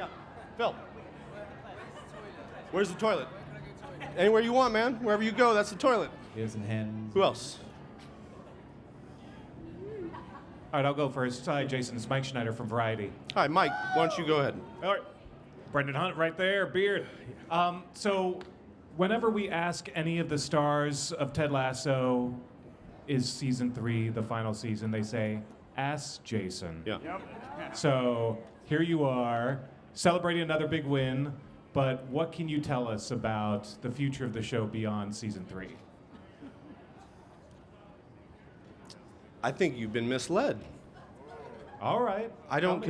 Yeah. Phil. Where's the toilet? Anywhere you want, man. Wherever you go, that's the toilet. Gives and hands. Who else? All right, I'll go first. Hi, Jason. It's Mike Schneider from Variety. Hi, Mike. Why don't you go ahead? All right. Brendan Hunt right there, beard. So whenever we ask any of the stars of Ted Lasso, is season 3 the final season, they say, ask Jason. Yeah. Yep. So here you are, celebrating another big win, but what can you tell us about the future of the show beyond season 3? I think you've been misled. All right. I don't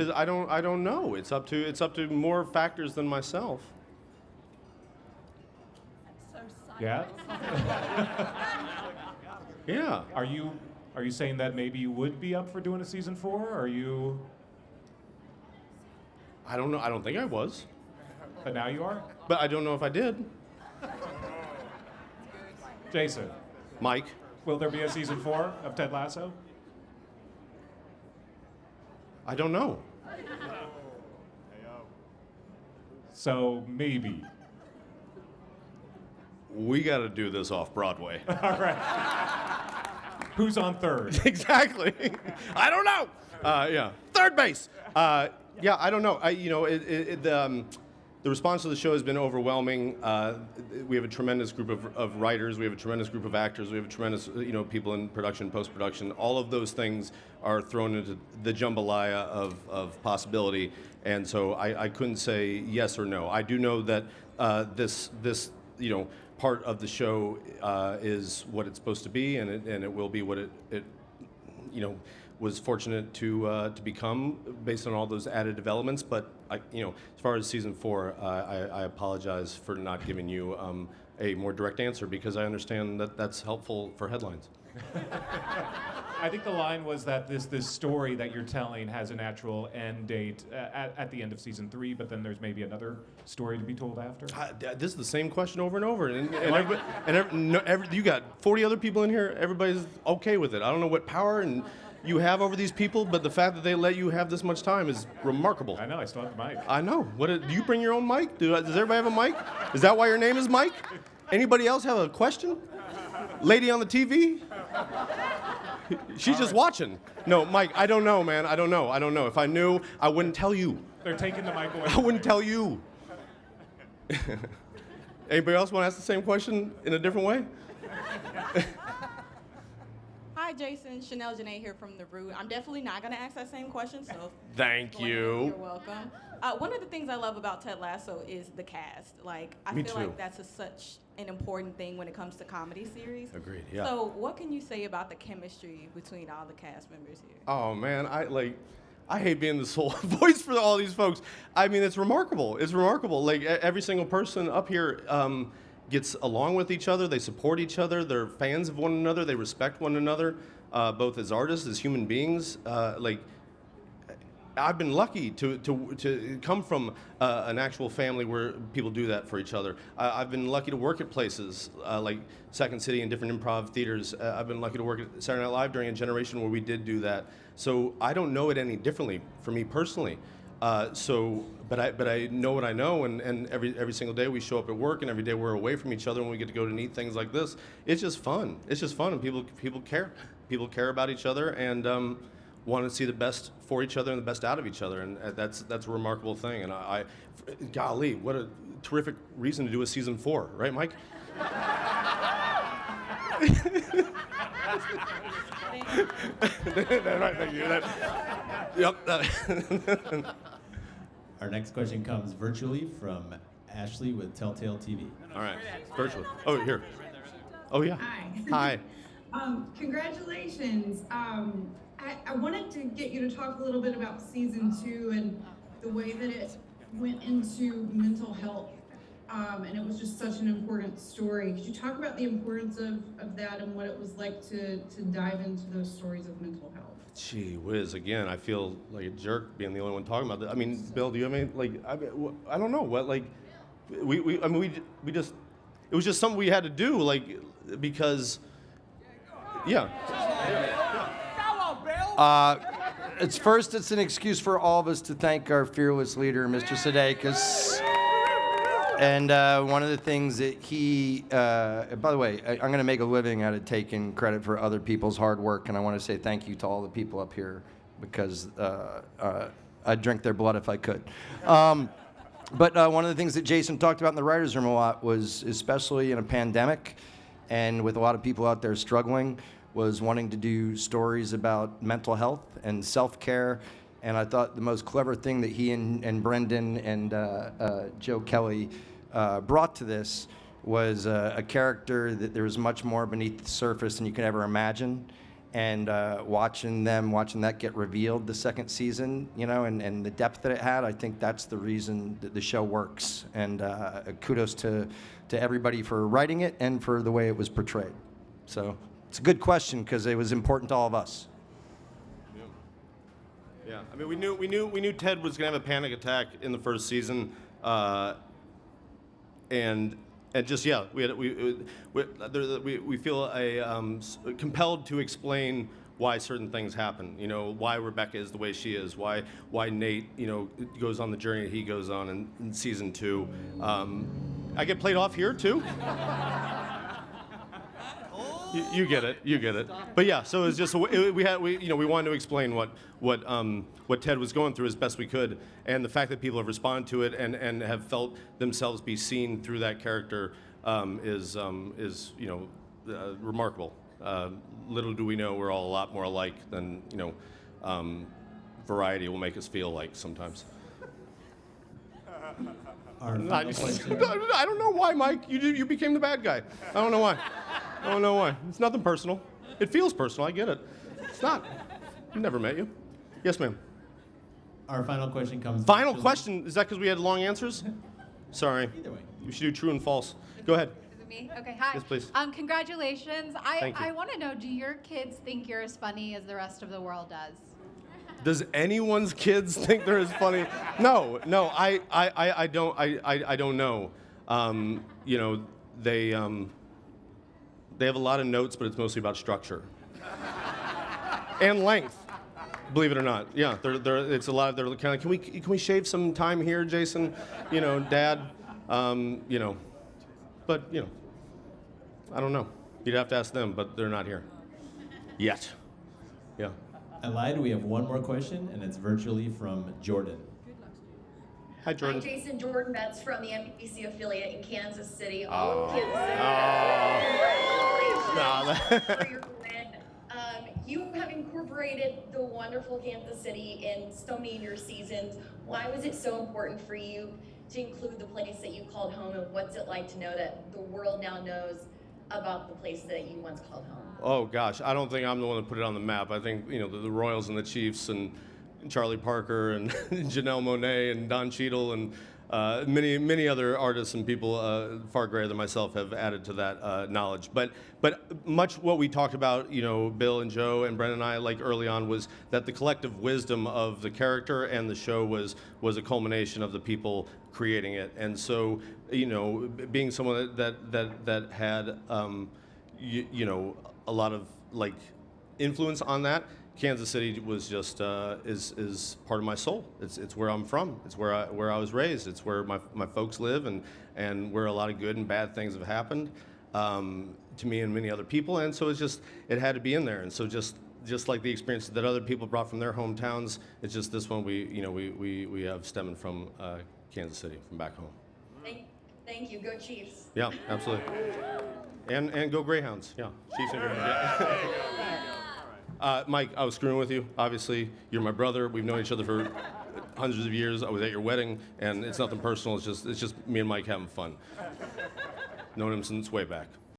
know. It's up to more factors than myself. Yeah? Yeah. Are you saying that maybe you would be up for doing a season 4? Or are you... I don't know. I don't think I was. But now you are? But I don't know if I did. Jason, Mike. will there be a season 4 of Ted Lasso? I don't know. So maybe. We got to do this off Broadway. All right. Who's on third? Exactly. I don't know. Yeah. Third base. Yeah, I don't know. The response to the show has been overwhelming. We have a tremendous group of writers. We have a tremendous group of actors. We have a tremendous, people in production, post-production. All of those things are thrown into the jambalaya of possibility. And so I couldn't say yes or no. I do know that this part of the show is what it's supposed to be, and it will be what it was fortunate to become based on all those added developments. But as far as season 4, I apologize for not giving you a more direct answer, because I understand that that's helpful for headlines. I think the line was that this story that you're telling has a natural end date at the end of season 3, but then there's maybe another story to be told after. This is the same question over and over, and you got 40 other people in here. Everybody's okay with it. I don't know what power and you have over these people, but the fact that they let you have this much time is remarkable. I know, I still have the mic. I know. Do you bring your own mic? Does everybody have a mic? Is that why your name is Mike? Anybody else have a question? Lady on the TV? She's just watching. No, Mike, I don't know, man. I don't know. If I knew, I wouldn't tell you. They're taking the mic away. I wouldn't tell you. Anybody else want to ask the same question in a different way? Hi, Jason. Chanel Janae here from The Root. I'm definitely not going to ask that same question, so... Thank you. You're welcome. One of the things I love about Ted Lasso is the cast. I Me feel too. like that's such an important thing when it comes to comedy series. Agreed, yeah. So what can you say about the chemistry between all the cast members here? Oh, man, I hate being the sole voice for all these folks. I mean, it's remarkable. It's remarkable. Every single person up here gets along with each other. They support each other. They're fans of one another. They respect one another, both as artists, as human beings. I've been lucky to come from an actual family where people do that for each other. I've been lucky to work at places like Second City and different improv theaters. I've been lucky to work at Saturday Night Live during a generation where we did do that. So I don't know it any differently for me personally. But I know what I know, and every single day we show up at work, and every day we're away from each other, and we get to go to neat things like this. It's just fun. It's just fun, and people care. People care about each other, and want to see the best for each other and the best out of each other, and that's a remarkable thing. And golly, what a terrific reason to do a season 4, right, Mike? Right, thank you. Yep. Our next question comes virtually from Ashley with Telltale TV. All right, virtually. Oh, here. Oh, yeah. Hi. Hi. Congratulations. I wanted to get you to talk a little bit about season 2 and the way that it went into mental health. And it was just such an important story. Could you talk about the importance of that and what it was like to dive into those stories of mental health? Gee whiz, again, I feel like a jerk being the only one talking about that. I mean, Bill, do you have any, I don't know, what, we just, it was just something we had to do, because, yeah. it's an excuse for all of us to thank our fearless leader, Mr. Sudeikis. And one of the things that he, by the way, I'm going to make a living out of taking credit for other people's hard work, and I want to say thank you to all the people up here because I'd drink their blood if I could. But one of the things that Jason talked about in the writers' room a lot was, especially in a pandemic and with a lot of people out there struggling, was wanting to do stories about mental health and self-care. And I thought the most clever thing that he and Brendan and Joe Kelly brought to this was a character that there was much more beneath the surface than you could ever imagine. And watching that get revealed the second season, you know, and the depth that it had, I think that's the reason that the show works. And kudos to everybody for writing it and for the way it was portrayed. So it's a good question because it was important to all of us. Yeah, I mean, we knew Ted was gonna have a panic attack in the first season, and just yeah, we feel compelled to explain why certain things happen. You know, why Rebecca is the way she is, why Nate, you know, goes on the journey he goes on in season 2. I get played off here too. You get it. But yeah, so it's just we wanted to explain what Ted was going through as best we could, and the fact that people have responded to it and have felt themselves be seen through that character is remarkable. Little do we know we're all a lot more alike than variety will make us feel like sometimes. Our final question. I don't know why, Mike. You became the bad guy. I don't know why. It's nothing personal. It feels personal. I get it. It's not. I've never met you. Yes, ma'am. Our final question comes. Final question. Is that because we had long answers? Sorry. Either way. We should do true and false. Go ahead. Is it me? Okay, hi. Yes, please. Congratulations. Thank you. I want to know, do your kids think you're as funny as the rest of the world does? Does anyone's kids think they're as funny? No, I don't. I don't know. They have a lot of notes, but it's mostly about structure and length. Believe it or not, yeah. It's a lot of. They're kind of. Can we shave some time here, Jason? Dad. But I don't know. You'd have to ask them, but they're not here yet. Yeah. I lied. We have one more question, and it's virtually from Jordan. Hi, Jordan. Hi, Jason. Jordan Betts from the NBC affiliate in Kansas City. All of Kansas City. Congratulations for your win. You have incorporated the wonderful Kansas City in so many of your seasons. Why was it so important for you to include the place that you called home, and what's it like to know that the world now knows about the place that you once called home? Oh gosh, I don't think I'm the one that put it on the map. I think the Royals and the Chiefs and Charlie Parker and Janelle Monáe and Don Cheadle and many other artists and people far greater than myself have added to that knowledge. But much what we talked about, Bill and Joe and Brendan and I, like early on, was that the collective wisdom of the character and the show was a culmination of the people creating it. And so, being someone that had a lot of influence on that. Kansas City was just is part of my soul. It's where I'm from. It's where I was raised. It's where my folks live, and where a lot of good and bad things have happened to me and many other people. And so it had to be in there. And so just like the experiences that other people brought from their hometowns, it's just this one we have stemming from Kansas City, from back home. Thank you. Go Chiefs. Yeah, absolutely. And go Greyhounds. Yeah, Chiefs and Greyhounds. Yeah. Mike, I was screwing with you. Obviously, you're my brother. We've known each other for hundreds of years. I was at your wedding, and it's nothing personal. It's just me and Mike having fun. Known him since way back.